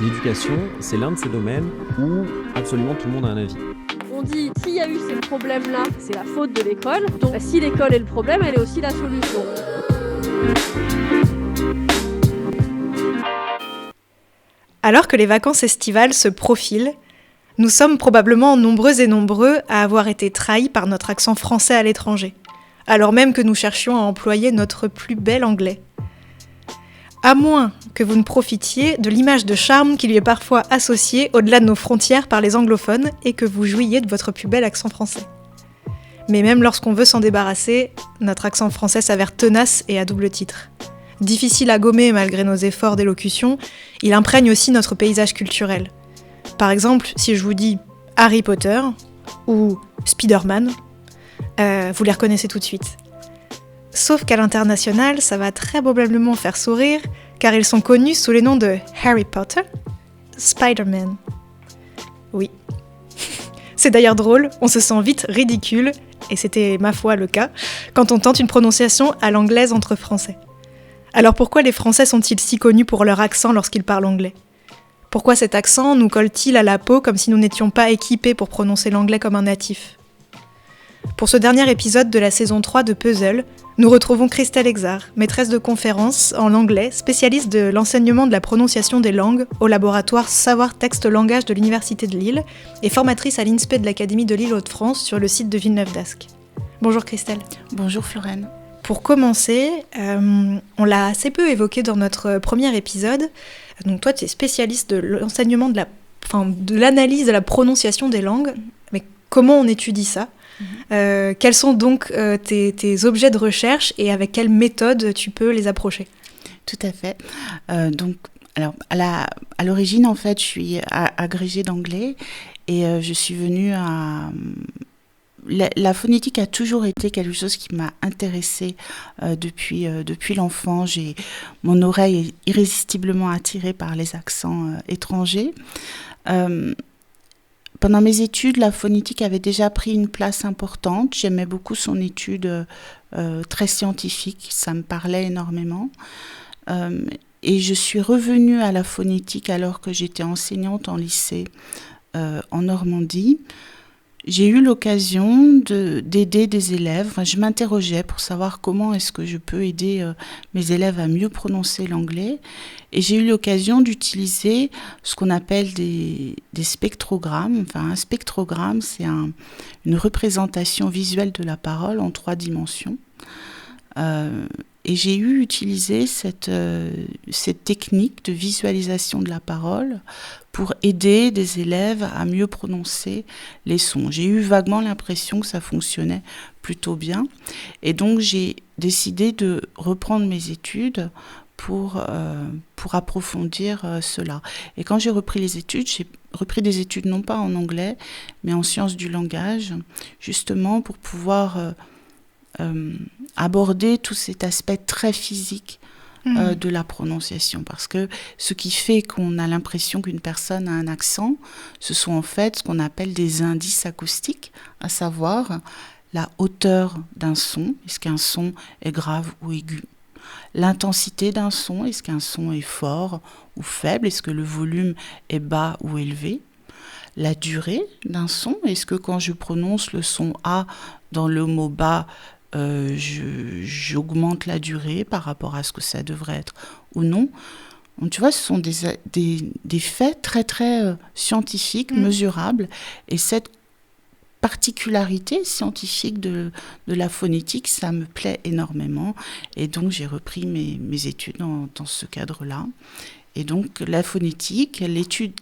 L'éducation, c'est l'un de ces domaines où absolument tout le monde a un avis. On dit, s'il y a eu ces problèmes-là, c'est la faute de l'école. Donc, si l'école est le problème, elle est aussi la solution. Alors que les vacances estivales se profilent, nous sommes probablement nombreux et nombreux à avoir été trahis par notre accent français à l'étranger, alors même que nous cherchions à employer notre plus bel anglais. À moins que vous ne profitiez de l'image de charme qui lui est parfois associée au-delà de nos frontières par les anglophones et que vous jouiez de votre plus bel accent français. Mais même lorsqu'on veut s'en débarrasser, notre accent français s'avère tenace et à double titre. Difficile à gommer malgré nos efforts d'élocution, il imprègne aussi notre paysage culturel. Par exemple, si je vous dis Harry Potter ou Spider-Man, vous les reconnaissez tout de suite. Sauf qu'à l'international, ça va très probablement faire sourire, car ils sont connus sous les noms de Harry Potter, Spider-Man. Oui. C'est d'ailleurs drôle, on se sent vite ridicule, et c'était ma foi le cas, quand on tente une prononciation à l'anglaise entre français. Alors pourquoi les Français sont-ils si connus pour leur accent lorsqu'ils parlent anglais ? Pourquoi cet accent nous colle-t-il à la peau comme si nous n'étions pas équipés pour prononcer l'anglais comme un natif ? Pour ce dernier épisode de la saison 3 de Puzzle, nous retrouvons Christelle Exard, maîtresse de conférences en anglais, spécialiste de l'enseignement de la prononciation des langues au laboratoire Savoir-Texte-Langage de l'Université de Lille et formatrice à l'INSPE de l'Académie de l'Île-Hauts-de-France sur le site de Villeneuve-d'Ascq. Bonjour Christelle. Bonjour Florène. Pour commencer, on l'a assez peu évoqué dans notre premier épisode. Donc toi, tu es spécialiste de l'enseignement de l'analyse de la prononciation des langues. Mais comment on étudie ça ? Quels sont donc tes objets de recherche et avec quelle méthode tu peux les approcher ? Tout à fait. Alors, à l'origine, en fait, je suis agrégée d'anglais et je suis venue à... La phonétique a toujours été quelque chose qui m'a intéressée depuis l'enfance. Mon oreille est irrésistiblement attirée par les accents étrangers. Pendant mes études, la phonétique avait déjà pris une place importante. J'aimais beaucoup son étude très scientifique, ça me parlait énormément. Et je suis revenue à la phonétique alors que j'étais enseignante en lycée en Normandie. J'ai eu l'occasion d'aider des élèves. Enfin, je m'interrogeais pour savoir comment est-ce que je peux aider mes élèves à mieux prononcer l'anglais. Et j'ai eu l'occasion d'utiliser ce qu'on appelle des spectrogrammes. Enfin, un spectrogramme, c'est une représentation visuelle de la parole en 3 dimensions. Et j'ai utilisé cette technique de visualisation de la parole pour aider des élèves à mieux prononcer les sons. J'ai eu vaguement l'impression que ça fonctionnait plutôt bien. Et donc, j'ai décidé de reprendre mes études pour approfondir cela. Et quand j'ai repris les études, j'ai repris des études non pas en anglais, mais en sciences du langage, justement pour pouvoir aborder tout cet aspect très physique de la prononciation. Parce que ce qui fait qu'on a l'impression qu'une personne a un accent, ce sont en fait ce qu'on appelle des indices acoustiques, à savoir la hauteur d'un son, est-ce qu'un son est grave ou aigu ? L'intensité d'un son, est-ce qu'un son est fort ou faible ? Est-ce que le volume est bas ou élevé ? La durée d'un son, est-ce que quand je prononce le son A dans le mot bas, j'augmente la durée par rapport à ce que ça devrait être ou non. Donc, tu vois, ce sont des faits très, très scientifiques, mesurables. Et cette particularité scientifique de la phonétique, ça me plaît énormément. Et donc, j'ai repris mes études dans ce cadre-là. Et donc, la phonétique est l'étude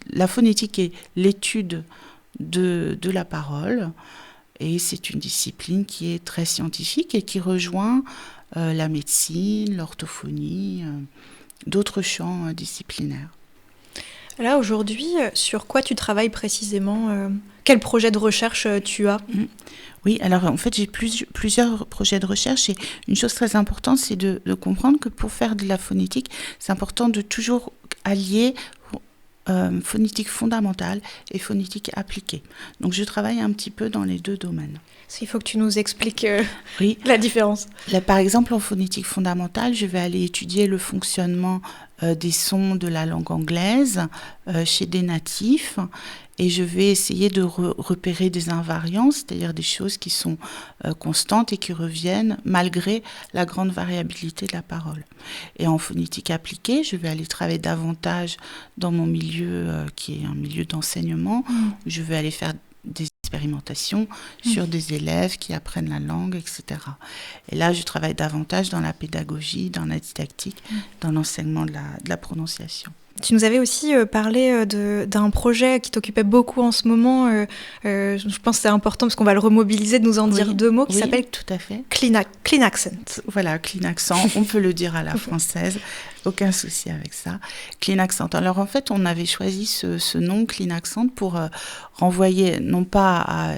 de la parole. Et c'est une discipline qui est très scientifique et qui rejoint la médecine, l'orthophonie, d'autres champs disciplinaires. Là, aujourd'hui, sur quoi tu travailles précisément ? Quel projet de recherche tu as ? Oui, alors en fait, j'ai plusieurs projets de recherche. Et une chose très importante, c'est de comprendre que pour faire de la phonétique, c'est important de toujours allier phonétique fondamentale et phonétique appliquée. Donc, je travaille un petit peu dans les 2 domaines. Il faut que tu nous expliques la différence. Là, par exemple, en phonétique fondamentale, je vais aller étudier le fonctionnement des sons de la langue anglaise chez des natifs, et je vais essayer de repérer des invariants, c'est-à-dire des choses qui sont constantes et qui reviennent malgré la grande variabilité de la parole. Et en phonétique appliquée, je vais aller travailler davantage dans mon milieu qui est un milieu d'enseignement, où je vais aller faire des expérimentations sur des élèves qui apprennent la langue, etc. Et là, je travaille davantage dans la pédagogie, dans la didactique, dans l'enseignement de la prononciation. Tu nous avais aussi parlé d'un projet qui t'occupait beaucoup en ce moment. Je pense que c'est important parce qu'on va le remobiliser, de nous en dire 2 mots, qui s'appelle tout à fait. Clean Accent. Voilà, Clean Accent, on peut le dire à la française, aucun souci avec ça. Clean Accent. Alors en fait, on avait choisi ce nom Clean Accent pour renvoyer non pas à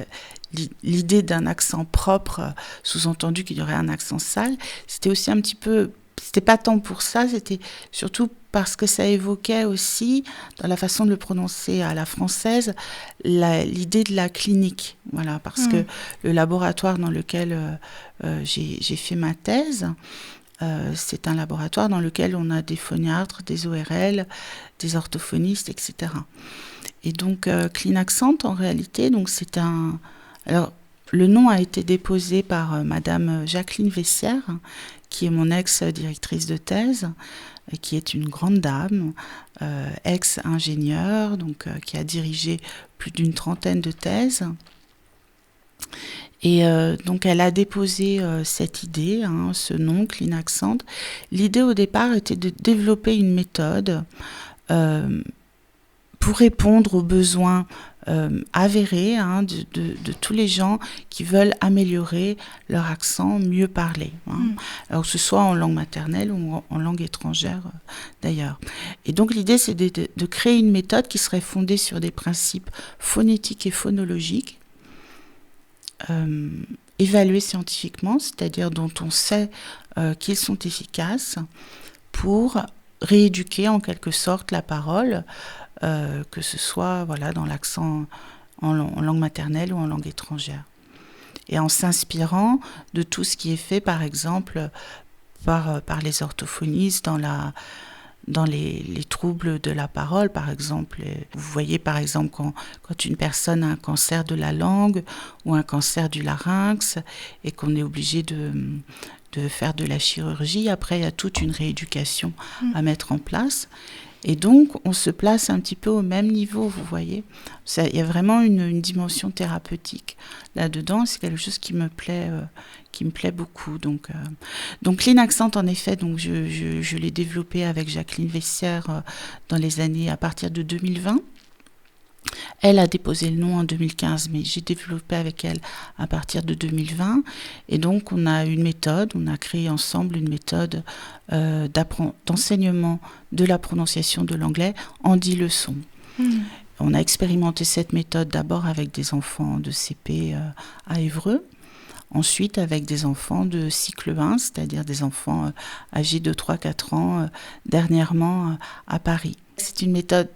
l'idée d'un accent propre, sous-entendu qu'il y aurait un accent sale, c'était aussi un petit peu... C'était pas tant pour ça, c'était surtout parce que ça évoquait aussi, dans la façon de le prononcer à la française, l'idée de la clinique. Voilà, parce que le laboratoire dans lequel j'ai fait ma thèse, c'est un laboratoire dans lequel on a des phoniatres, des ORL, des orthophonistes, etc. Et donc, Clean Accent, en réalité, donc c'est un... Alors, le nom a été déposé par Madame Jacqueline Vessière, qui est mon ex-directrice de thèse, qui est une grande dame, ex-ingénieure, donc qui a dirigé plus d'une 30aine de thèses. Et donc elle a déposé cette idée, ce nom, Clean Accent. L'idée au départ était de développer une méthode pour répondre aux besoins avérés de tous les gens qui veulent améliorer leur accent, mieux parler. Alors que ce soit en langue maternelle ou en langue étrangère d'ailleurs. Et donc l'idée c'est de créer une méthode qui serait fondée sur des principes phonétiques et phonologiques, évalués scientifiquement, c'est-à-dire dont on sait qu'ils sont efficaces pour rééduquer en quelque sorte la parole, que ce soit dans l'accent en langue maternelle ou en langue étrangère. Et en s'inspirant de tout ce qui est fait, par exemple, par les orthophonistes dans les troubles de la parole, par exemple. Vous voyez, par exemple, quand une personne a un cancer de la langue ou un cancer du larynx et qu'on est obligé de faire de la chirurgie, après, il y a toute une rééducation à mettre en place. Et donc, on se place un petit peu au même niveau, vous voyez. Il y a vraiment une dimension thérapeutique là-dedans. C'est quelque chose qui me plaît beaucoup. Donc Clean Accent, en effet, donc je l'ai développé avec Jacqueline Vessière dans les années à partir de 2020. Elle a déposé le nom en 2015, mais j'ai développé avec elle à partir de 2020. Et donc, on a une méthode, on a créé ensemble une méthode d'enseignement de la prononciation de l'anglais en 10 leçons. On a expérimenté cette méthode d'abord avec des enfants de CP à Évreux, ensuite avec des enfants de cycle 1, c'est-à-dire des enfants âgés de 3-4 ans, dernièrement à Paris. C'est une méthode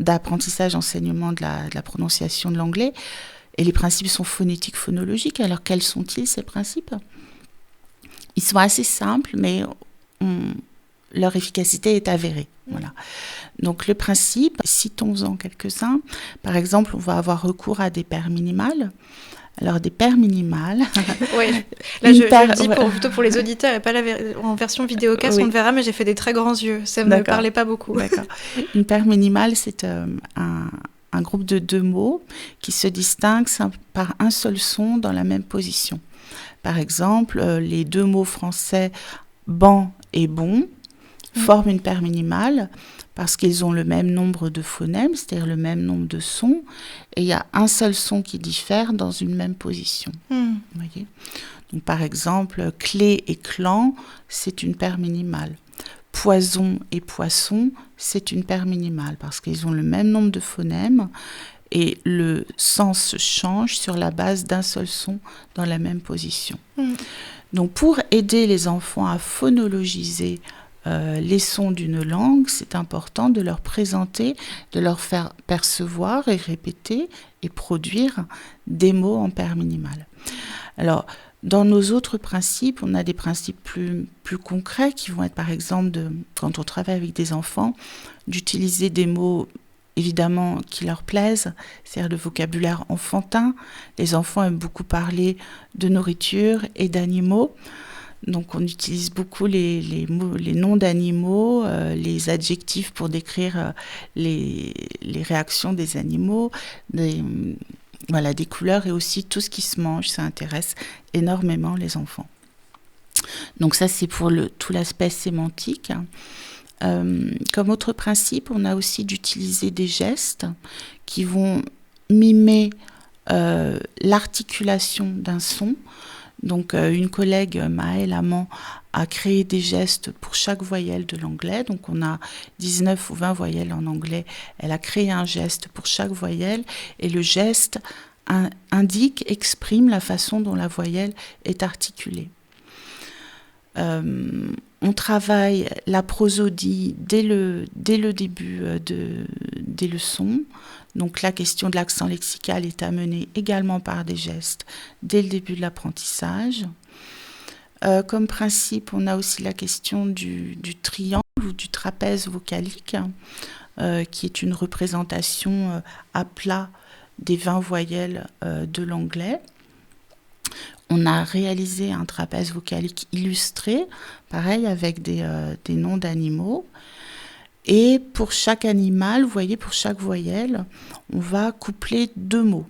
d'apprentissage, enseignement de la prononciation de l'anglais, et les principes sont phonétiques, phonologiques. Alors quels sont-ils, ces principes ? Ils sont assez simples, mais leur efficacité est avérée. Voilà. Donc le principe, citons-en quelques-uns. Par exemple, on va avoir recours à des paires minimales. Alors des paires minimales. Oui, là je le dis plutôt pour les auditeurs et pas en version vidéocast, on le verra, mais j'ai fait des très grands yeux. Ça ne me parlait pas beaucoup. D'accord. Une paire minimale, c'est un groupe de 2 mots qui se distinguent par un seul son dans la même position. Par exemple, les 2 mots français banc et bon forment une paire minimale parce qu'ils ont le même nombre de phonèmes, c'est-à-dire le même nombre de sons, et il y a un seul son qui diffère dans une même position. Vous voyez ? Donc, par exemple, clé et clan, c'est une paire minimale. Poison et poisson, c'est une paire minimale parce qu'ils ont le même nombre de phonèmes et le sens change sur la base d'un seul son dans la même position. Donc, pour aider les enfants à phonologiser les sons d'une langue, c'est important de leur présenter, de leur faire percevoir et répéter et produire des mots en paire minimale. Alors, Dans nos autres principes, on a des principes plus concrets qui vont être, par exemple, quand on travaille avec des enfants, d'utiliser des mots évidemment qui leur plaisent, c'est-à-dire le vocabulaire enfantin. Les enfants aiment beaucoup parler de nourriture et d'animaux. Donc on utilise beaucoup les noms d'animaux, les adjectifs pour décrire les réactions des animaux, des couleurs et aussi tout ce qui se mange. Ça intéresse énormément les enfants. Donc ça, c'est pour tout l'aspect sémantique. Comme autre principe, on a aussi d'utiliser des gestes qui vont mimer l'articulation d'un son. Donc une collègue, Maëlle Amand, a créé des gestes pour chaque voyelle de l'anglais. Donc on a 19 ou 20 voyelles en anglais. Elle a créé un geste pour chaque voyelle et le geste exprime la façon dont la voyelle est articulée. On travaille la prosodie dès le début des leçons. Donc la question de l'accent lexical est amenée également par des gestes dès le début de l'apprentissage. Comme principe, on a aussi la question du triangle ou du trapèze vocalique, qui est une représentation à plat des 20 voyelles de l'anglais. On a réalisé un trapèze vocalique illustré, pareil avec des noms d'animaux. Et pour chaque animal, vous voyez, pour chaque voyelle, on va coupler 2 mots.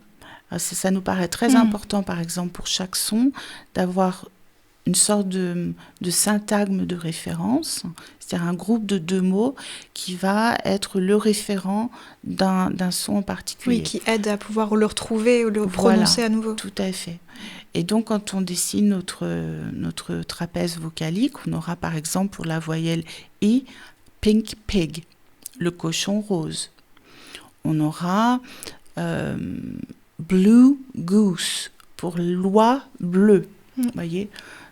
Ça nous paraît très important, par exemple, pour chaque son, d'avoir une sorte de syntagme de référence, c'est-à-dire un groupe de 2 mots qui va être le référent d'un son en particulier. Oui, qui aide à pouvoir le retrouver ou le prononcer à nouveau. Tout à fait. Et donc, quand on dessine notre trapèze vocalique, on aura par exemple pour la voyelle I, Pink Pig, le cochon rose. On aura Blue Goose pour l'oie bleue. Vous voyez ?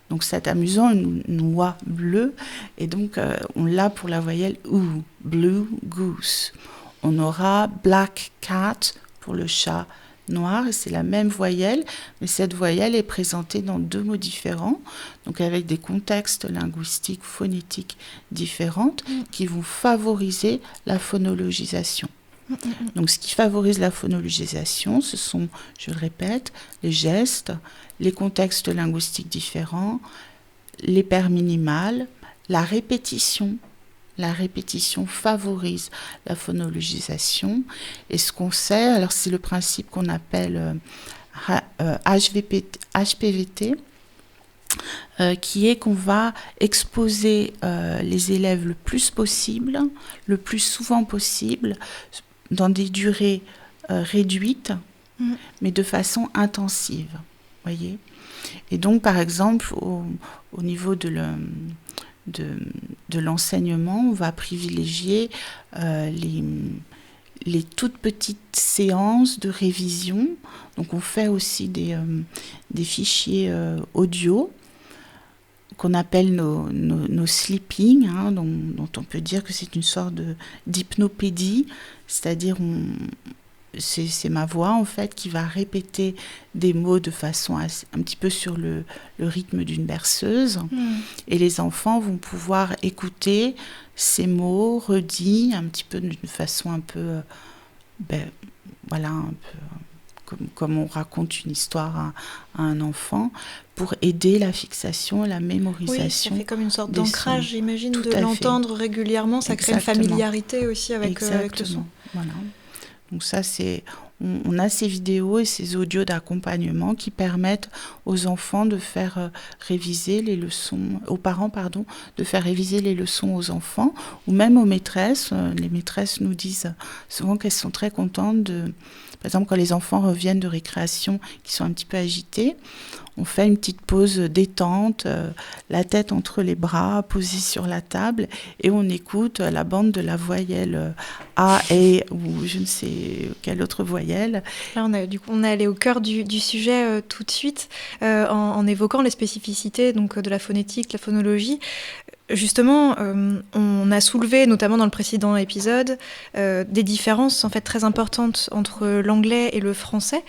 Donc c'est amusant, une oie bleue. Et donc on l'a pour la voyelle OU, Blue Goose. On aura Black Cat pour le chat noir, et c'est la même voyelle, mais cette voyelle est présentée dans 2 mots différents, donc avec des contextes linguistiques, phonétiques différents, qui vont favoriser la phonologisation. Donc ce qui favorise la phonologisation, ce sont, je le répète, les gestes, les contextes linguistiques différents, les paires minimales, la répétition. La répétition favorise la phonologisation. Et ce qu'on sait, alors c'est le principe qu'on appelle HPVT, qui est qu'on va exposer les élèves le plus possible, le plus souvent possible, dans des durées réduites, mais de façon intensive. Voyez ? Et donc, par exemple, au niveau de l'enseignement, on va privilégier les toutes petites séances de révision. Donc on fait aussi des fichiers audio qu'on appelle nos sleeping, dont on peut dire que c'est une sorte d'hypnopédie, c'est-à-dire c'est ma voix en fait qui va répéter des mots de façon un petit peu sur le rythme d'une berceuse, et les enfants vont pouvoir écouter ces mots redits un petit peu d'une façon un peu un peu comme on raconte une histoire à un enfant, pour aider la fixation et la mémorisation. Oui, ça fait comme une sorte d'ancrage, sons. j'imagine, Tout de à l'entendre régulièrement, ça crée une familiarité aussi avec le son. Exactement, voilà. Donc ça, on a ces vidéos et ces audios d'accompagnement qui permettent aux enfants de faire réviser les leçons, aux parents, de faire réviser les leçons aux enfants, ou même aux maîtresses. Les maîtresses nous disent souvent qu'elles sont très contentes par exemple, quand les enfants reviennent de récréation, qui sont un petit peu agités, on fait une petite pause détente, la tête entre les bras, posée sur la table, et on écoute la bande de la voyelle A, E, ou je ne sais quelle autre voyelle. Là, on est allé au cœur du sujet tout de suite, en évoquant les spécificités donc, de la phonétique, la phonologie. Justement, on a soulevé, notamment dans le précédent épisode, des différences en fait très importantes entre l'anglais et le français.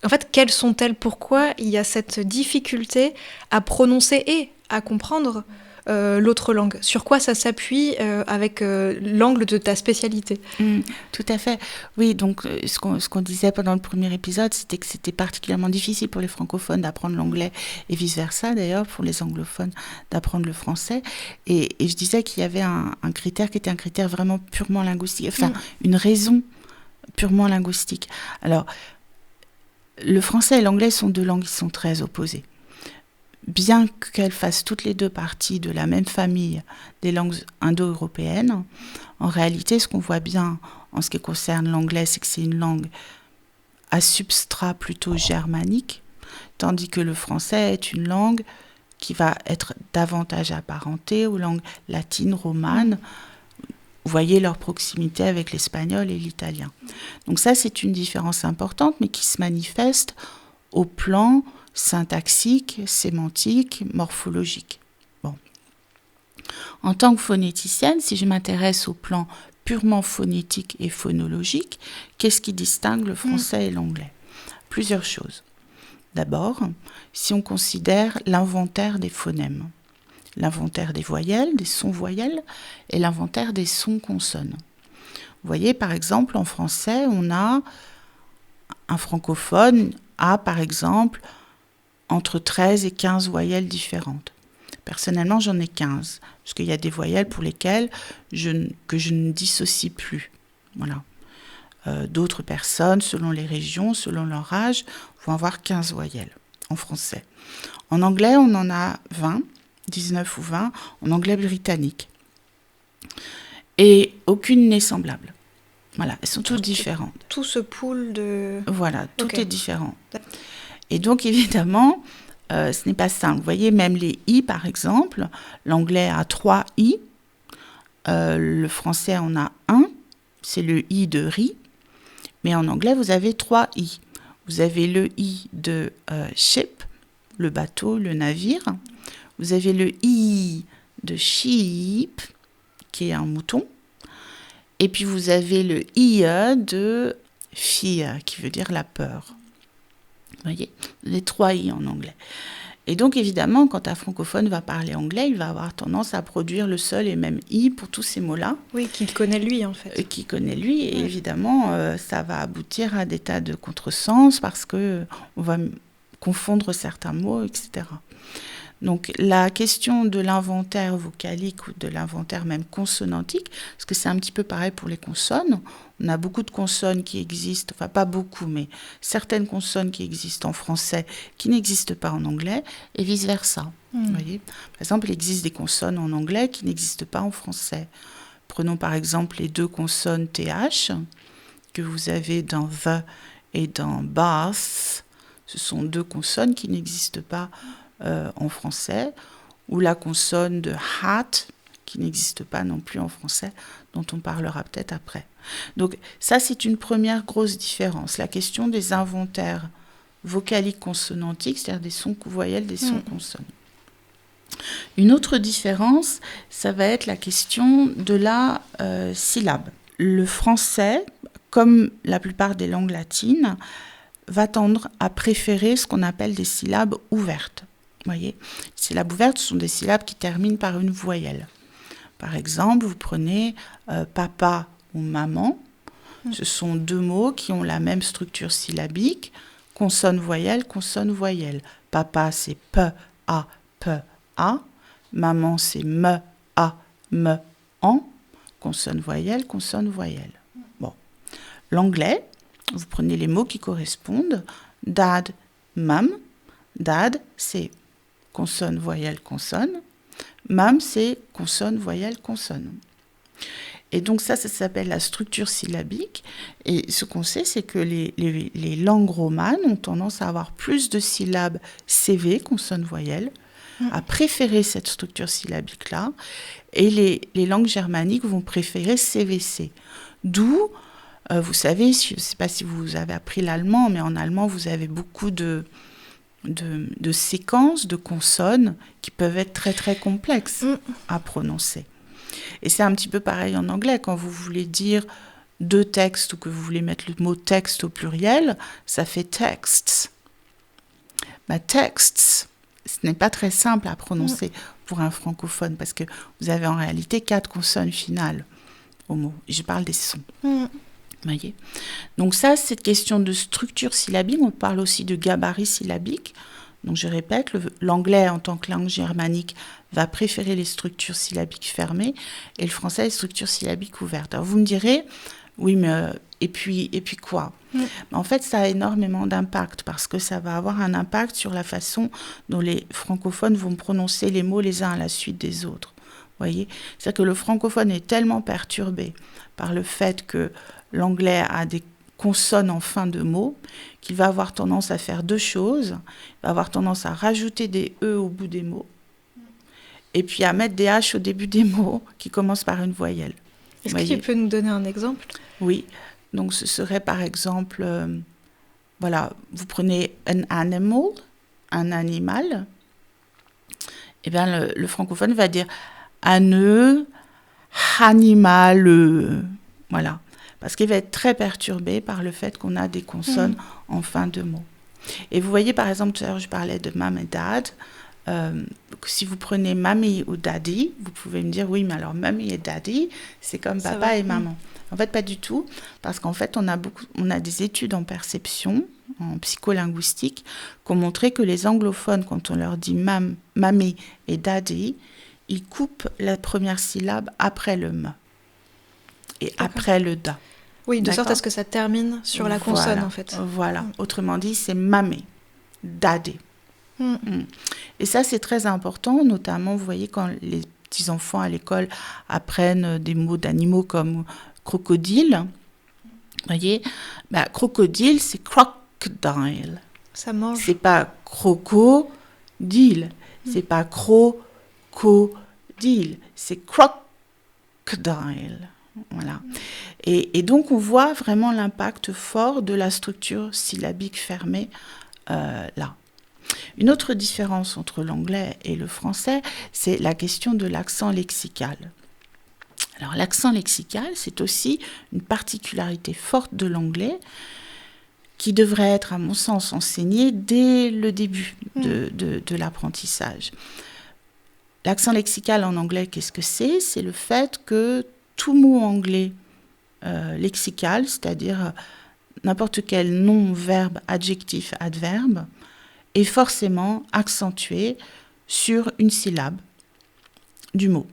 En fait, quelles sont-elles? Pourquoi il y a cette difficulté à prononcer et à comprendre l'autre langue? Sur quoi ça s'appuie avec l'angle de ta spécialité? Tout à fait. Oui, donc ce qu'on disait pendant le premier épisode, c'était que c'était particulièrement difficile pour les francophones d'apprendre l'anglais et vice-versa, d'ailleurs, pour les anglophones d'apprendre le français. Et je disais qu'il y avait un critère qui était un critère vraiment purement linguistique, enfin, une raison purement linguistique. Alors, le français et l'anglais sont deux langues qui sont très opposées. Bien qu'elles fassent toutes les deux partie de la même famille des langues indo-européennes, en réalité, ce qu'on voit bien en ce qui concerne l'anglais, c'est que c'est une langue à substrat plutôt germanique, tandis que le français est une langue qui va être davantage apparentée aux langues latines, romanes. Vous voyez leur proximité avec l'espagnol et l'italien. Donc ça, c'est une différence importante, mais qui se manifeste au plan syntaxique, sémantique, morphologique. Bon. En tant que phonéticienne, si je m'intéresse au plan purement phonétique et phonologique, qu'est-ce qui distingue le français et l'anglais? Plusieurs choses. D'abord, si on considère l'inventaire des phonèmes, l'inventaire des voyelles, des sons voyelles, et l'inventaire des sons consonnes. Vous voyez, par exemple, en français, on a un francophone a, par exemple, entre 13 et 15 voyelles différentes. Personnellement, j'en ai 15, parce qu'il y a des voyelles pour lesquelles que je ne dissocie plus. Voilà. D'autres personnes, selon les régions, selon leur âge, vont avoir 15 voyelles en français. En anglais, on en a 20, 19 ou 20, en anglais britannique. Et aucune n'est semblable. Voilà, elles sont toutes différentes. Tout ce pool de... Voilà, tout est différent. Et donc, évidemment, ce n'est pas simple. Vous voyez, même les i, par exemple, l'anglais a 3 i, le français en a 1, c'est le i de riz, mais en anglais, vous avez 3 i. Vous avez le i de ship, le bateau, le navire. Vous avez le i de sheep, qui est un mouton. Et puis, vous avez le i de fear, qui veut dire la peur. Vous voyez, les 3 i en anglais. Et donc, évidemment, quand un francophone va parler anglais, il va avoir tendance à produire le seul et même i pour tous ces mots-là. Oui, qu'il connaît lui, en fait. Qu'il connaît lui. Et évidemment, ça va aboutir à des tas de contresens parce qu'on va confondre certains mots, etc. Donc, la question de l'inventaire vocalique ou de l'inventaire même consonantique, parce que c'est un petit peu pareil pour les consonnes. On a beaucoup de consonnes qui existent, enfin pas beaucoup, mais certaines consonnes qui existent en français qui n'existent pas en anglais et vice-versa. Vous voyez ? Par exemple, il existe des consonnes en anglais qui n'existent pas en français. Prenons par exemple les deux consonnes TH que vous avez dans the et dans bath. Ce sont deux consonnes qui n'existent pas en français, ou la consonne de hat, qui n'existe pas non plus en français, dont on parlera peut-être après. Donc ça, c'est une première grosse différence, la question des inventaires vocaliques consonantiques, c'est-à-dire des sons voyelles, des sons consonnes. Une autre différence, ça va être la question de la syllabe. Le français, comme la plupart des langues latines, va tendre à préférer ce qu'on appelle des syllabes ouvertes. Vous voyez, les syllabes ouvertes sont des syllabes qui terminent par une voyelle. Par exemple, vous prenez papa ou maman. Ce sont deux mots qui ont la même structure syllabique. Consonne-voyelle, consonne-voyelle. Papa, c'est P, A, P, A. Maman, c'est M, A, M, AN. Consonne-voyelle, consonne-voyelle. Bon. L'anglais, vous prenez les mots qui correspondent. Dad, mum. Dad, c'est consonne, voyelle, consonne. Mam, c'est consonne, voyelle, consonne. Et donc ça s'appelle la structure syllabique. Et ce qu'on sait, c'est que les langues romanes ont tendance à avoir plus de syllabes CV, consonne, voyelle, à préférer cette structure syllabique-là. Et les langues germaniques vont préférer CVC. D'où, vous savez, je ne sais pas si vous avez appris l'allemand, mais en allemand, vous avez beaucoup de séquences de consonnes qui peuvent être très très complexes à prononcer. Et c'est un petit peu pareil en anglais. Quand vous voulez dire deux textes ou que vous voulez mettre le mot texte au pluriel, ça fait texts. Texts, ce n'est pas très simple à prononcer pour un francophone parce que vous avez en réalité 4 consonnes finales au mot. Je parle des sons. Voyez. Donc ça, cette question de structure syllabique, on parle aussi de gabarit syllabique. Donc je répète, l'anglais en tant que langue germanique va préférer les structures syllabiques fermées et le français les structures syllabiques ouvertes. Alors vous me direz, oui mais et puis quoi ? En fait, ça a énormément d'impact parce que ça va avoir un impact sur la façon dont les francophones vont prononcer les mots les uns à la suite des autres. Voyez ? C'est-à-dire que le francophone est tellement perturbé par le fait que l'anglais a des consonnes en fin de mots qu'il va avoir tendance à faire deux choses. Il va avoir tendance à rajouter des E au bout des mots et puis à mettre des H au début des mots qui commencent par une voyelle. Est-ce que tu peux nous donner un exemple ? Oui. Donc, ce serait par exemple, vous prenez an animal, un animal, et bien le francophone va dire ane, animal, voilà. Parce qu'il va être très perturbé par le fait qu'on a des consonnes en fin de mots. Et vous voyez, par exemple, tout à l'heure, je parlais de mom et dad. Si vous prenez mamie ou daddy, vous pouvez me dire, oui, mais alors mamie et daddy, c'est comme papa et maman. En fait, pas du tout, parce qu'en fait, on a des études en perception, en psycholinguistique, qui ont montré que les anglophones, quand on leur dit mamie et daddy, ils coupent la première syllabe après le m et après le da. Oui, de sorte à ce que ça termine sur la consonne, en fait. Voilà, autrement dit, c'est mamie, daddy. Et ça, c'est très important, notamment, vous voyez, quand les petits-enfants à l'école apprennent des mots d'animaux comme crocodile, vous voyez, crocodile, c'est crocodile. Ça mange. C'est pas crocodile, c'est pas crocodile, c'est crocodile. Voilà. Et donc, on voit vraiment l'impact fort de la structure syllabique fermée là. Une autre différence entre l'anglais et le français, c'est la question de l'accent lexical. Alors, l'accent lexical, c'est aussi une particularité forte de l'anglais qui devrait être, à mon sens, enseignée dès le début de l'apprentissage. L'accent lexical en anglais, qu'est-ce que c'est ? C'est le fait que tout mot anglais lexical, c'est-à-dire n'importe quel nom, verbe, adjectif, adverbe, est forcément accentué sur une syllabe du mot.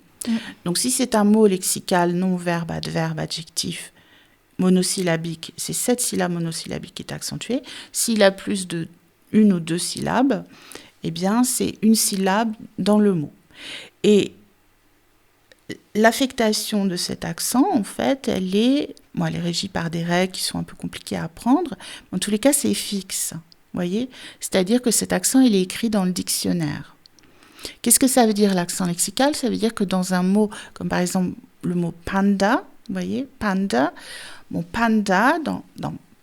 Donc, si c'est un mot lexical, nom, verbe, adverbe, adjectif, monosyllabique, c'est cette syllabe monosyllabique qui est accentuée. S'il a plus de une ou deux syllabes, eh bien, c'est une syllabe dans le mot. Et l'affectation de cet accent, en fait, elle est régie par des règles qui sont un peu compliquées à apprendre. En tous les cas, c'est fixe. Voyez, c'est-à-dire que cet accent, il est écrit dans le dictionnaire. Qu'est-ce que ça veut dire l'accent lexical ? Ça veut dire que dans un mot, comme par exemple le mot panda, vous voyez, panda, panda, dans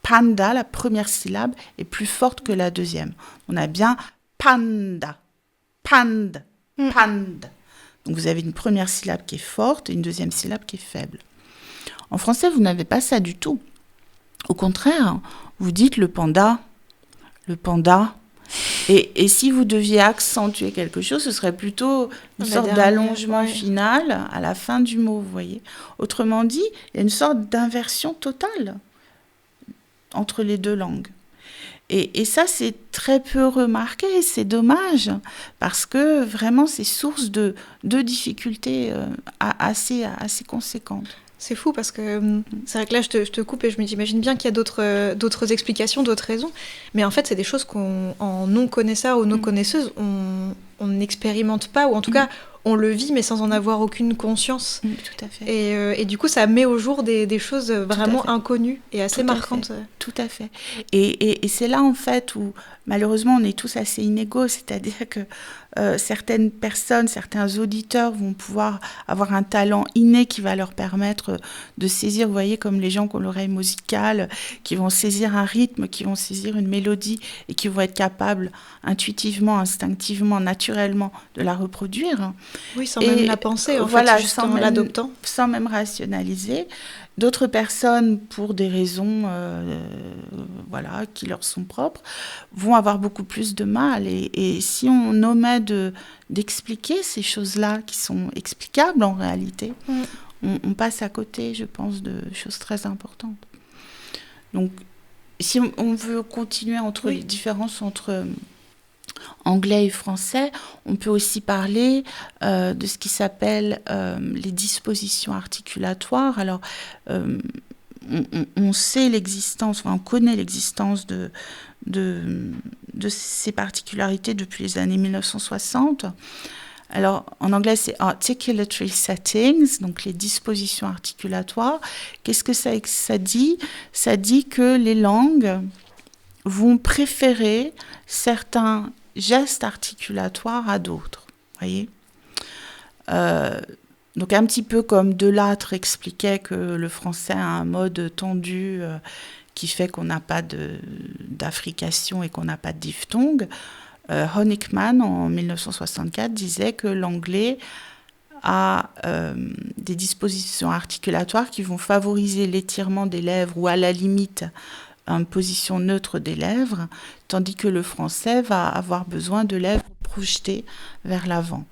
panda, la première syllabe est plus forte que la deuxième. On a bien panda, panda, panda. Donc vous avez une première syllabe qui est forte et une deuxième syllabe qui est faible. En français, vous n'avez pas ça du tout. Au contraire, vous dites le panda. Et si vous deviez accentuer quelque chose, ce serait plutôt une sorte d'allongement final à la fin du mot, vous voyez. Autrement dit, il y a une sorte d'inversion totale entre les deux langues. Et ça, c'est très peu remarqué, et c'est dommage, parce que vraiment, c'est source de difficultés assez conséquentes. C'est fou parce que c'est vrai que là je te coupe et je m'imagine bien qu'il y a d'autres explications, d'autres raisons, mais en fait c'est des choses qu'en non-connaisseur ou non-connaisseuse on n'expérimente pas, ou en tout cas on le vit mais sans en avoir aucune conscience. Tout à fait. Et du coup ça met au jour des choses vraiment inconnues et assez marquantes. Tout à fait. Et c'est là en fait où malheureusement on est tous assez inégaux, c'est-à-dire que certaines personnes, certains auditeurs vont pouvoir avoir un talent inné qui va leur permettre de saisir, vous voyez, comme les gens qui ont l'oreille musicale, qui vont saisir un rythme, qui vont saisir une mélodie et qui vont être capables intuitivement, instinctivement, naturellement de la reproduire. Oui, sans même la penser, en fait, juste en l'adoptant. Sans même rationaliser. D'autres personnes, pour des raisons qui leur sont propres, vont avoir beaucoup plus de mal. Et si on omet d'expliquer ces choses-là qui sont explicables en réalité, on passe à côté, je pense, de choses très importantes. Donc, si on veut continuer entre les différences entre anglais et français, on peut aussi parler de ce qui s'appelle les dispositions articulatoires. Alors, on sait l'existence, on connaît l'existence de ces particularités depuis les années 1960. Alors, en anglais, c'est articulatory settings, donc les dispositions articulatoires. Qu'est-ce que ça dit ? Ça dit que les langues vont préférer certains gestes articulatoires à d'autres, voyez. Donc un petit peu comme Delattre expliquait que le français a un mode tendu qui fait qu'on n'a pas d'affrication et qu'on n'a pas de diphtongue, Honickman en 1964 disait que l'anglais a des dispositions articulatoires qui vont favoriser l'étirement des lèvres ou à la limite une position neutre des lèvres, tandis que le français va avoir besoin de lèvres projetées vers l'avant.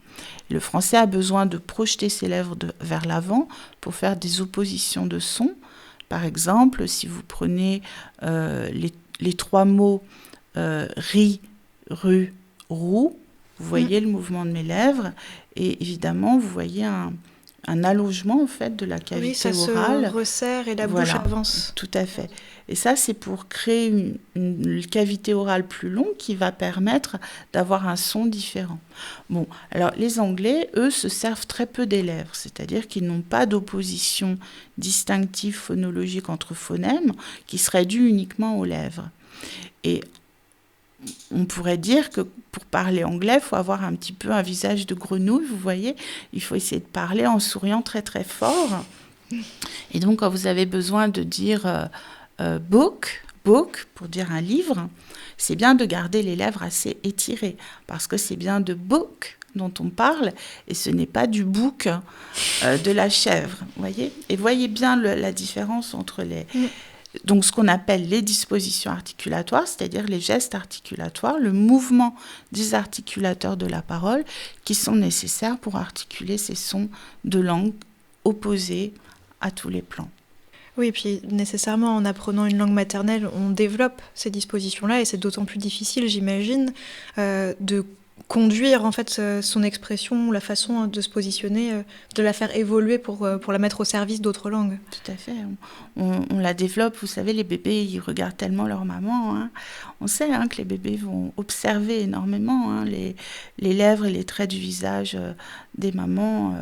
Le français a besoin de projeter ses lèvres vers l'avant pour faire des oppositions de sons. Par exemple, si vous prenez les trois mots ri, ru, roux, vous voyez le mouvement de mes lèvres et évidemment vous voyez un allongement en fait de la cavité orale. Oui, ça se resserre et la bouche avance. Tout à fait. Et ça, c'est pour créer une cavité orale plus longue qui va permettre d'avoir un son différent. Bon, alors les Anglais, eux, se servent très peu des lèvres, c'est-à-dire qu'ils n'ont pas d'opposition distinctive phonologique entre phonèmes qui serait due uniquement aux lèvres. Et on pourrait dire que pour parler anglais, il faut avoir un petit peu un visage de grenouille, vous voyez. Il faut essayer de parler en souriant très très fort. Et donc, quand vous avez besoin de dire book, pour dire un livre, c'est bien de garder les lèvres assez étirées, parce que c'est bien de book dont on parle, et ce n'est pas du bouc de la chèvre, vous voyez. Et voyez bien la différence entre donc ce qu'on appelle les dispositions articulatoires, c'est-à-dire les gestes articulatoires, le mouvement des articulateurs de la parole qui sont nécessaires pour articuler ces sons de langue opposés à tous les plans. Oui, et puis nécessairement en apprenant une langue maternelle, on développe ces dispositions-là et c'est d'autant plus difficile, j'imagine, de conduire en fait son expression, la façon de se positionner, de la faire évoluer pour la mettre au service d'autres langues. Tout à fait. On la développe. Vous savez, les bébés, ils regardent tellement leur maman. Hein. On sait que les bébés vont observer énormément les lèvres et les traits du visage des mamans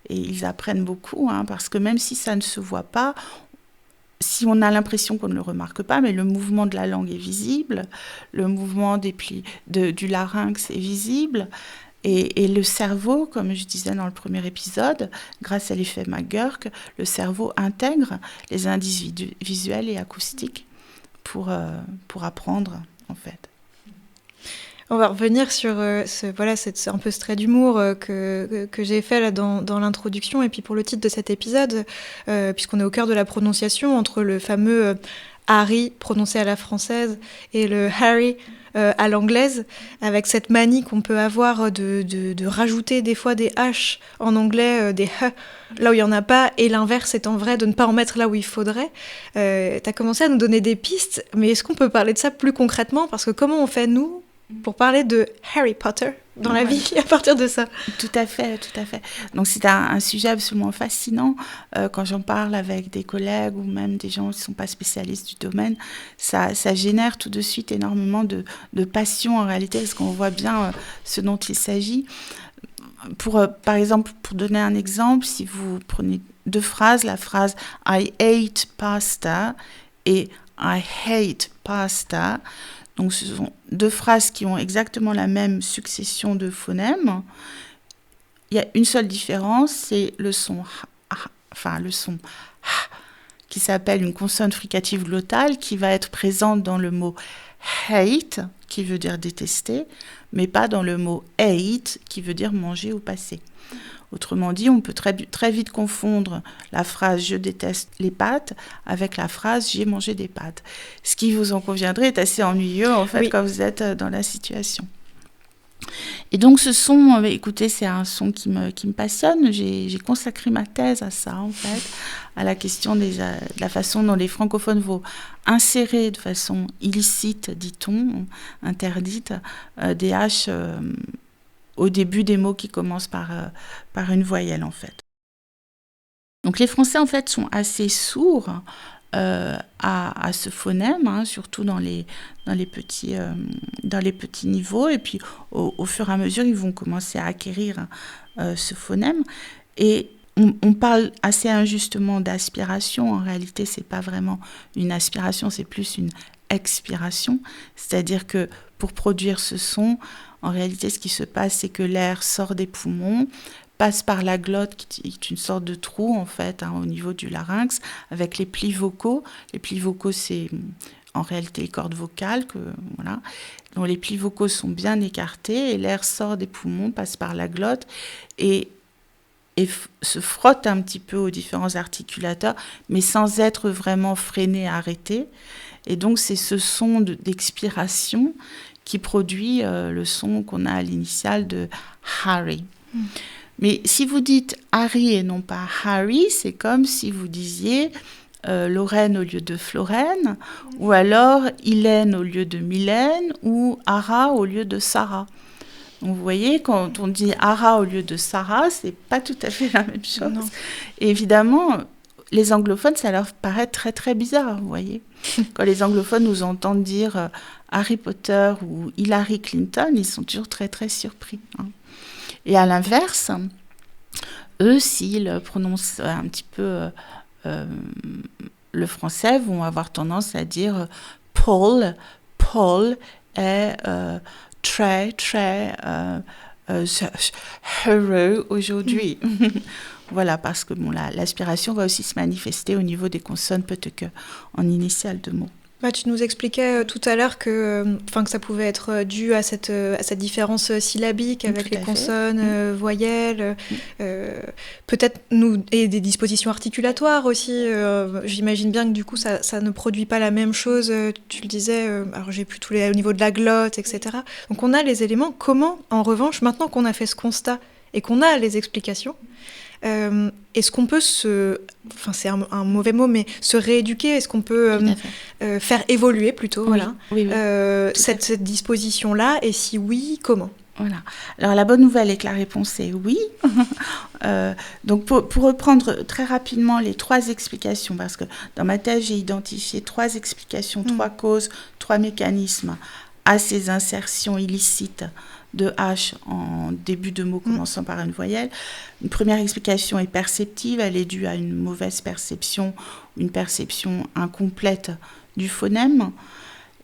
et ils apprennent beaucoup parce que même si ça ne se voit pas, si on a l'impression qu'on ne le remarque pas, mais le mouvement de la langue est visible, le mouvement des plis du larynx est visible, et le cerveau, comme je disais dans le premier épisode, grâce à l'effet McGurk, le cerveau intègre les indices visuels et acoustiques pour apprendre, en fait. On va revenir sur c'est un peu ce trait d'humour que j'ai fait là dans l'introduction et puis pour le titre de cet épisode, puisqu'on est au cœur de la prononciation entre le fameux Harry prononcé à la française et le Harry à l'anglaise, avec cette manie qu'on peut avoir de rajouter des fois des H en anglais, des H là où il n'y en a pas, et l'inverse étant vrai de ne pas en mettre là où il faudrait. Tu as commencé à nous donner des pistes, mais est-ce qu'on peut parler de ça plus concrètement ? Parce que comment on fait, nous, pour parler de Harry Potter dans la vie à partir de ça. Tout à fait. Donc c'est un sujet absolument fascinant. Quand j'en parle avec des collègues ou même des gens qui ne sont pas spécialistes du domaine, ça génère tout de suite énormément de passion en réalité, parce qu'on voit bien ce dont il s'agit. Par exemple, pour donner un exemple, si vous prenez deux phrases, la phrase « I ate pasta » et « I hate pasta », Donc ce sont deux phrases qui ont exactement la même succession de phonèmes. Il y a une seule différence, c'est le son le son qui s'appelle une consonne fricative glottale qui va être présente dans le mot hate, qui veut dire détester, mais pas dans le mot ate, qui veut dire manger ou passer. Autrement dit, on peut très vite confondre la phrase « je déteste les pâtes » avec la phrase « j'ai mangé des pâtes ». Ce qui, vous en conviendrez, est assez ennuyeux, en fait, quand vous êtes dans la situation. Et donc ce son, écoutez, c'est un son qui me passionne. J'ai consacré ma thèse à ça, en fait, à la question de la façon dont les francophones vont insérer de façon illicite, dit-on, interdite, des H au début des mots qui commencent par une voyelle, en fait. Donc les Français, en fait, sont assez sourds à ce phonème, surtout dans les petits niveaux, et puis au fur et à mesure ils vont commencer à acquérir ce phonème, et on parle assez injustement d'aspiration. En réalité c'est pas vraiment une aspiration, c'est plus une expiration, c'est-à-dire que pour produire ce son, en réalité ce qui se passe, c'est que l'air sort des poumons, passe par la glotte, qui est une sorte de trou, en fait, au niveau du larynx, avec les plis vocaux. Les plis vocaux, c'est en réalité les cordes vocales. Voilà. Donc les plis vocaux sont bien écartés, et l'air sort des poumons, passe par la glotte, et se frotte un petit peu aux différents articulateurs, mais sans être vraiment freiné, arrêté. Et donc c'est ce son d'expiration qui produit le son qu'on a à l'initiale de Harry. Mais si vous dites Harry et non pas Harry, c'est comme si vous disiez Lorraine au lieu de Florène, ou alors Hélène au lieu de Mylène, ou Ara au lieu de Sarah. Donc vous voyez, quand on dit Ara au lieu de Sarah, c'est pas tout à fait la même chose. Non. Et évidemment, les anglophones, ça leur paraît très très bizarre, vous voyez. Quand les anglophones nous entendent dire Harry Potter ou Hillary Clinton, ils sont toujours très très surpris. Et à l'inverse, eux, s'ils prononcent un petit peu le français, vont avoir tendance à dire Paul est très, très heureux aujourd'hui. Voilà, parce que l'aspiration va aussi se manifester au niveau des consonnes peut-être en initiale de mots. Tu nous expliquais tout à l'heure que ça pouvait être dû à cette différence syllabique avec les consonnes, voyelles, peut-être et des dispositions articulatoires aussi. J'imagine bien que du coup ça ne produit pas la même chose. Tu le disais, alors j'ai plus au niveau de la glotte, etc. Donc on a les éléments. Comment, en revanche, maintenant qu'on a fait ce constat et qu'on a les explications, est-ce qu'on peut c'est un mauvais mot, mais se rééduquer? Est-ce qu'on peut faire évoluer plutôt oui. Cette disposition-là? Et si oui, comment? Voilà. Alors la bonne nouvelle est que la réponse est oui. Donc pour reprendre très rapidement les 3 explications, parce que dans ma thèse j'ai identifié 3 explications, 3 causes, 3 mécanismes à ces insertions illicites de H en début de mot commençant par une voyelle. Une première explication est perceptive, elle est due à une mauvaise perception, une perception incomplète du phonème.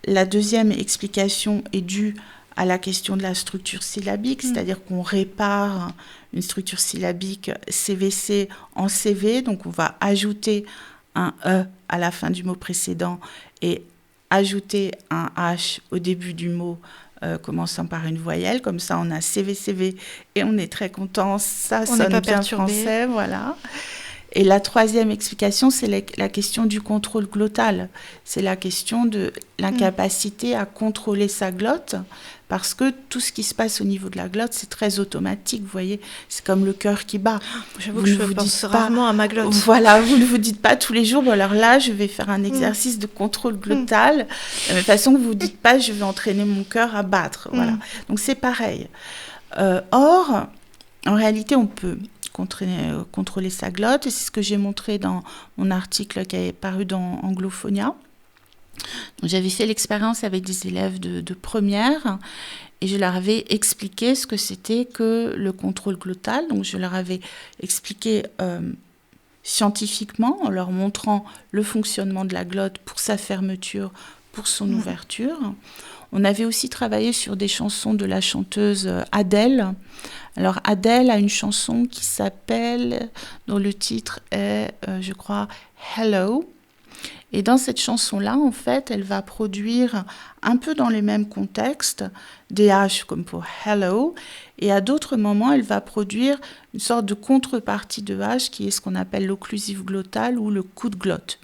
La deuxième explication est due à la question de la structure syllabique, c'est-à-dire qu'on répare une structure syllabique CVC en CV, donc on va ajouter un E à la fin du mot précédent et ajouter un H au début du mot commençant par une voyelle, comme ça on a CVCV et on est très content, ça sonne bien perturbé. Français, voilà. Et la troisième explication, c'est la question du contrôle glottal. C'est la question de l'incapacité à contrôler sa glotte, parce que tout ce qui se passe au niveau de la glotte, c'est très automatique, vous voyez. C'est comme le cœur qui bat. J'avoue que je pense rarement à ma glotte. Voilà, vous ne vous dites pas tous les jours, bon alors là, je vais faire un exercice de contrôle glottal. De la même façon que vous ne vous dites pas, je vais entraîner mon cœur à battre. Voilà. Donc c'est pareil. Or, en réalité, on peut contrôler sa glotte. Et c'est ce que j'ai montré dans mon article qui est paru dans Anglophonia. Donc, j'avais fait l'expérience avec des élèves de première et je leur avais expliqué ce que c'était que le contrôle glottal. Donc, je leur avais expliqué scientifiquement en leur montrant le fonctionnement de la glotte pour sa fermeture, pour son ouverture. On avait aussi travaillé sur des chansons de la chanteuse Adele. Alors Adele a une chanson qui s'appelle, dont le titre est, je crois, Hello. Et dans cette chanson-là, en fait, elle va produire un peu dans les mêmes contextes des H comme pour Hello. Et à d'autres moments, elle va produire une sorte de contrepartie de H qui est ce qu'on appelle l'occlusive glottale ou le coup de glotte,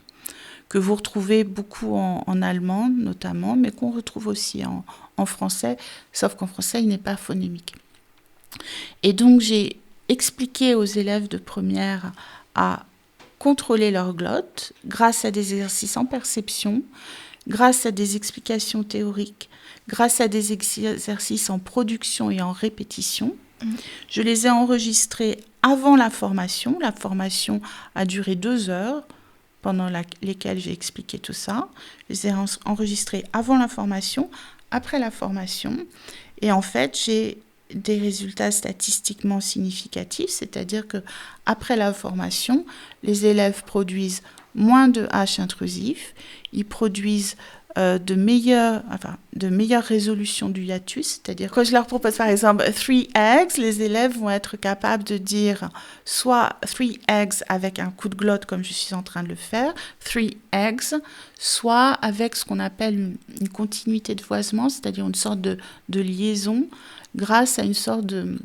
que vous retrouvez beaucoup en allemand notamment, mais qu'on retrouve aussi en français, sauf qu'en français, il n'est pas phonémique. Et donc, j'ai expliqué aux élèves de première à contrôler leur glotte grâce à des exercices en perception, grâce à des explications théoriques, grâce à des exercices en production et en répétition. Je les ai enregistrés avant la formation. La formation a duré 2 heures, pendant lesquelles j'ai expliqué tout ça. Je les ai enregistrés avant la formation, après la formation. Et en fait, j'ai des résultats statistiquement significatifs, c'est-à-dire que après la formation, les élèves produisent moins de H intrusifs, ils produisent de meilleures résolutions du hiatus, c'est-à-dire que je leur propose par exemple 3 eggs, les élèves vont être capables de dire soit 3 eggs avec un coup de glotte comme je suis en train de le faire, 3 eggs, soit avec ce qu'on appelle une continuité de voisement, c'est-à-dire une sorte de liaison grâce à une sorte de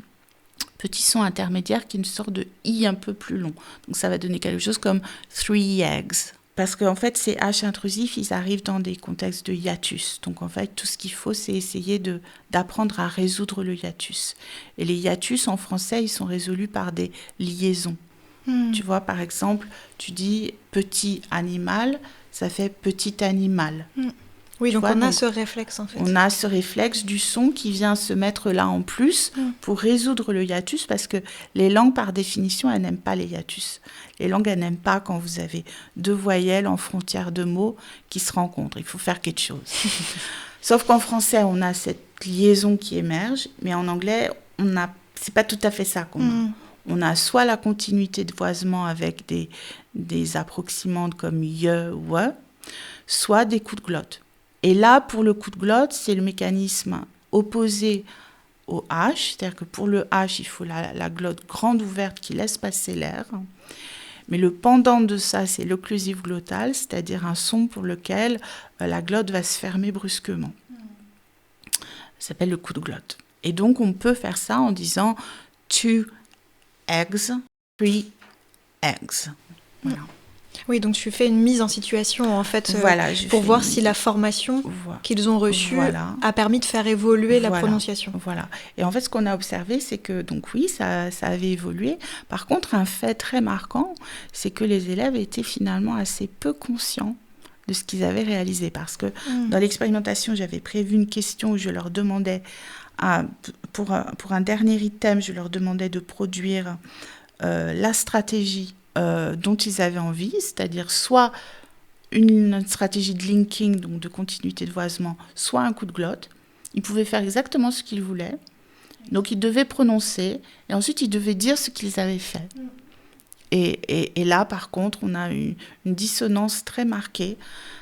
petit son intermédiaire qui est une sorte de I un peu plus long. Donc ça va donner quelque chose comme 3 eggs. Parce qu'en fait, ces H intrusifs, ils arrivent dans des contextes de hiatus. Donc en fait, tout ce qu'il faut, c'est essayer d'apprendre à résoudre le hiatus. Et les hiatus, en français, ils sont résolus par des liaisons. Tu vois, par exemple, tu dis petit animal, ça fait petit animal. Oui, donc on a ce réflexe en fait. On a ce réflexe du son qui vient se mettre là en plus pour résoudre le hiatus, parce que les langues, par définition, elles n'aiment pas les hiatus. Les langues, elles n'aiment pas quand vous avez 2 voyelles en frontière de mots qui se rencontrent. Il faut faire quelque chose. Sauf qu'en français, on a cette liaison qui émerge, mais en anglais, c'est pas tout à fait ça qu'on a. On a soit la continuité de voisement avec des approximantes comme ye ou e, soit des coups de glotte. Et là, pour le coup de glotte, c'est le mécanisme opposé au H, c'est-à-dire que pour le H, il faut la glotte grande ouverte qui laisse passer l'air. Mais le pendant de ça, c'est l'occlusive glottale, c'est-à-dire un son pour lequel la glotte va se fermer brusquement. Ça s'appelle le coup de glotte. Et donc, on peut faire ça en disant 2 eggs, 3 eggs. Voilà. Oui, donc tu fais une mise en situation en fait pour voir si la formation qu'ils ont reçue a permis de faire évoluer la prononciation. Voilà. Et en fait, ce qu'on a observé, c'est que, donc oui, ça avait évolué. Par contre, un fait très marquant, c'est que les élèves étaient finalement assez peu conscients de ce qu'ils avaient réalisé. Parce que dans l'expérimentation, j'avais prévu une question où je leur demandais, pour un dernier item, je leur demandais de produire la stratégie dont ils avaient envie, c'est-à-dire soit une stratégie de linking, donc de continuité de voisement, soit un coup de glotte. Ils pouvaient faire exactement ce qu'ils voulaient. Donc, ils devaient prononcer et ensuite, ils devaient dire ce qu'ils avaient fait. Et là, par contre, on a une dissonance très marquée,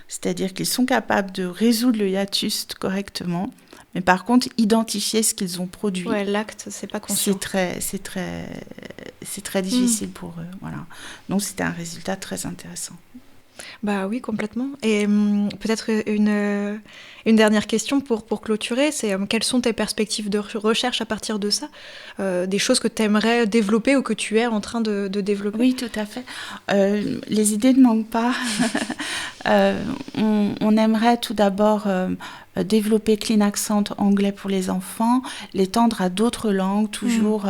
c'est-à-dire qu'ils sont capables de résoudre le hiatus correctement, mais par contre, identifier ce qu'ils ont produit. Ouais, l'acte, c'est pas conscient. C'est très difficile pour eux. Voilà. Donc, c'était un résultat très intéressant. Bah oui, complètement. Et peut-être une dernière question pour clôturer, c'est quelles sont tes perspectives de recherche à partir de ça, des choses que tu aimerais développer ou que tu es en train de développer? Oui, tout à fait. Les idées ne manquent pas. On aimerait tout d'abord développer Clean Accent anglais pour les enfants, l'étendre à d'autres langues, toujours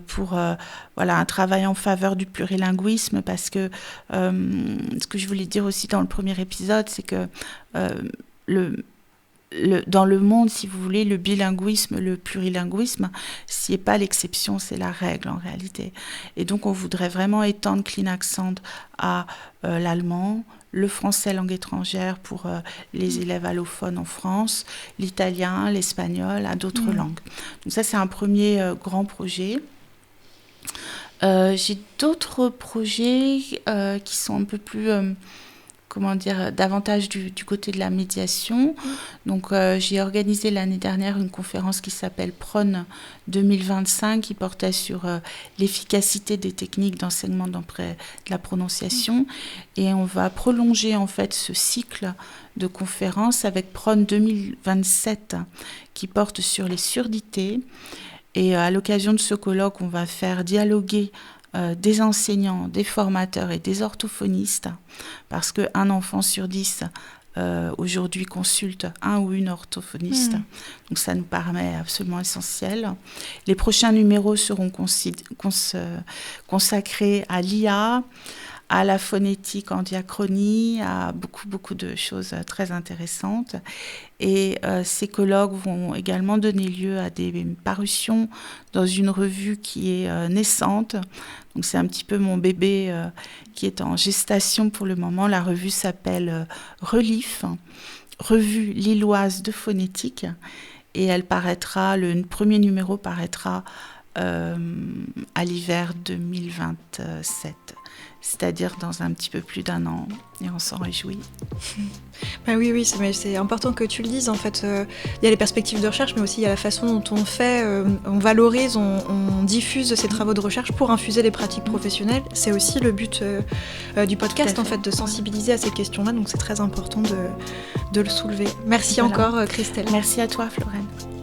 pour un travail en faveur du plurilinguisme, parce que ce que je voulais dire aussi dans le premier épisode, c'est que dans le monde, si vous voulez, le bilinguisme, le plurilinguisme, ce n'est pas l'exception, c'est la règle en réalité. Et donc on voudrait vraiment étendre Clean Accent à l'allemand, le français langue étrangère pour les élèves allophones en France, l'italien, l'espagnol, à d'autres langues. Donc ça, c'est un premier grand projet. J'ai d'autres projets qui sont un peu plus davantage du côté de la médiation. Donc, j'ai organisé l'année dernière une conférence qui s'appelle PRON 2025, qui portait sur l'efficacité des techniques d'enseignement de la prononciation. Et on va prolonger en fait ce cycle de conférences avec PRON 2027, qui porte sur les surdités. Et à l'occasion de ce colloque, on va faire dialoguer des enseignants, des formateurs et des orthophonistes, parce qu'un enfant sur 10 aujourd'hui consulte un ou une orthophoniste. Donc ça nous paraît absolument essentiel. Les prochains numéros seront consacrés à l'IA, à la phonétique en diachronie, à beaucoup de choses très intéressantes. Et ces colloques vont également donner lieu à des parutions dans une revue qui est naissante. Donc c'est un petit peu mon bébé qui est en gestation pour le moment. La revue s'appelle Relief, revue lilloise de phonétique. Et elle paraîtra, le premier numéro paraîtra à l'hiver 2027. C'est-à-dire dans un petit peu plus d'1 an, et on s'en réjouit. Oui, c'est important que tu le dises. En fait, il y a les perspectives de recherche, mais aussi il y a la façon dont on fait, on valorise, on diffuse ces travaux de recherche pour infuser les pratiques professionnelles. C'est aussi le but du podcast, en fait, de sensibiliser à ces questions-là. Donc c'est très important de le soulever. Merci encore, Christelle. Merci à toi, Florène.